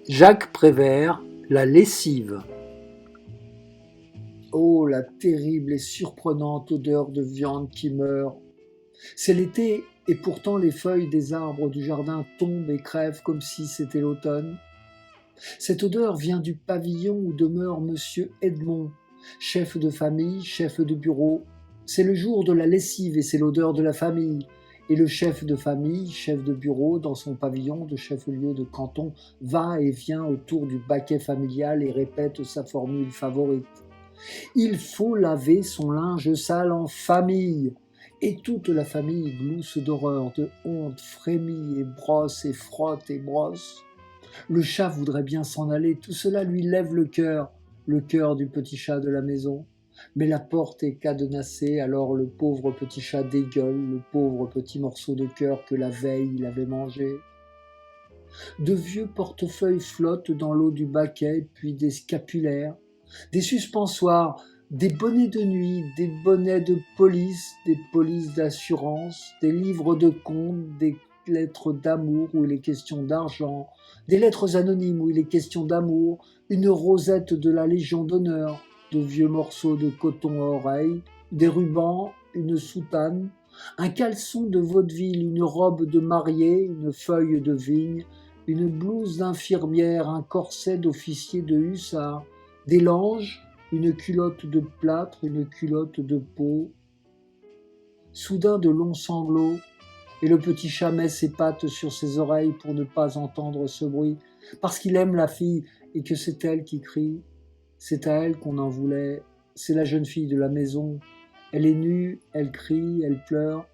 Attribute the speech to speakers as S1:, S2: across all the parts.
S1: Jacques Prévert, la lessive. Oh, la terrible et surprenante odeur de viande qui meurt. C'est l'été et pourtant les feuilles des arbres du jardin tombent et crèvent comme si c'était l'automne. Cette odeur vient du pavillon où demeure monsieur Edmond, chef de famille, chef de bureau. C'est le jour de la lessive et c'est l'odeur de la famille. Et le chef de famille, chef de bureau, dans son pavillon de chef-lieu de canton, va et vient autour du baquet familial et répète sa formule favorite. Il faut laver son linge sale en famille. Et toute la famille glousse d'horreur, de honte, frémit et brosse et frotte et brosse. Le chat voudrait bien s'en aller, tout cela lui lève le cœur du petit chat de la maison. Mais la porte est cadenassée, alors le pauvre petit chat dégueule, le pauvre petit morceau de cœur que la veille il avait mangé. De vieux portefeuilles flottent dans l'eau du baquet, puis des scapulaires, des suspensoires, des bonnets de nuit, des bonnets de police, des polices d'assurance, des livres de comptes, des lettres d'amour où il est question d'argent, des lettres anonymes où il est question d'amour, une rosette de la Légion d'honneur, de vieux morceaux de coton à oreilles, des rubans, une soutane, un caleçon de vaudeville, une robe de mariée, une feuille de vigne, une blouse d'infirmière, un corset d'officier de hussard, des langes, une culotte de plâtre, une culotte de peau. Soudain de longs sanglots, et le petit chat met ses pattes sur ses oreilles pour ne pas entendre ce bruit, parce qu'il aime la fille et que c'est elle qui crie. C'est à elle qu'on en voulait, c'est la jeune fille de la maison. Elle est nue, elle crie, elle pleure.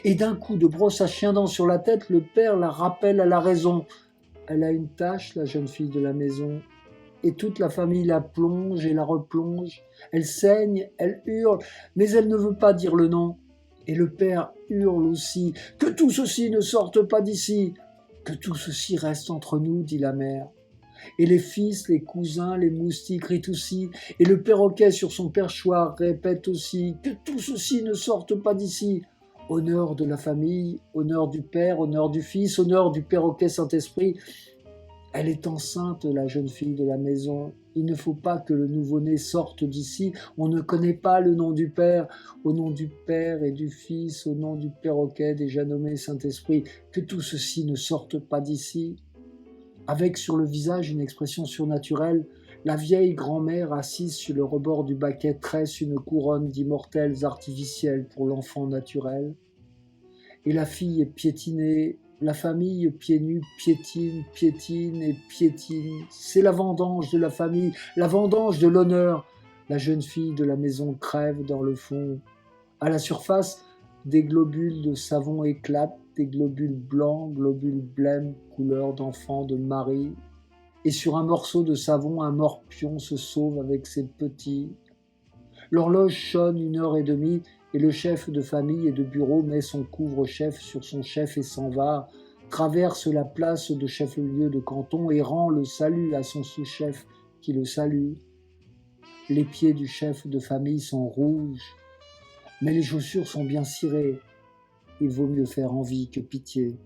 S1: Et d'un coup de brosse à chien-dent sur la tête, le père la rappelle à la raison. Elle a une tache, la jeune fille de la maison, et toute la famille la plonge et la replonge. Elle saigne, elle hurle, mais elle ne veut pas dire le nom. Et le père hurle aussi. « Que tout ceci ne sorte pas d'ici !»« Que tout ceci reste entre nous, dit la mère. » Et les fils, les cousins, les moustiques rient aussi, et le perroquet sur son perchoir répète aussi « Que tout ceci ne sorte pas d'ici !» Honneur de la famille, honneur du père, honneur du fils, honneur du perroquet Saint-Esprit. Elle est enceinte, la jeune fille de la maison. Il ne faut pas que le nouveau-né sorte d'ici. On ne connaît pas le nom du père. Au nom du père et du fils, au nom du perroquet déjà nommé Saint-Esprit, que tout ceci ne sorte pas d'ici. Avec sur le visage une expression surnaturelle, la vieille grand-mère assise sur le rebord du baquet tresse une couronne d'immortelles artificielles pour l'enfant naturel. Et la fille est piétinée, la famille pieds nus piétine, piétine et piétine. C'est la vendange de la famille, la vendange de l'honneur. La jeune fille de la maison crève dans le fond. À la surface, des globules de savon éclatent, des globules blancs, globules blêmes, couleur d'enfant de Marie. Et sur un morceau de savon, un morpion se sauve avec ses petits. L'horloge sonne 1 heure et demie, et le chef de famille et de bureau met son couvre-chef sur son chef et s'en va, traverse la place de chef-lieu de canton et rend le salut à son sous-chef qui le salue. Les pieds du chef de famille sont rouges, mais les chaussures sont bien cirées. Il vaut mieux faire envie que pitié.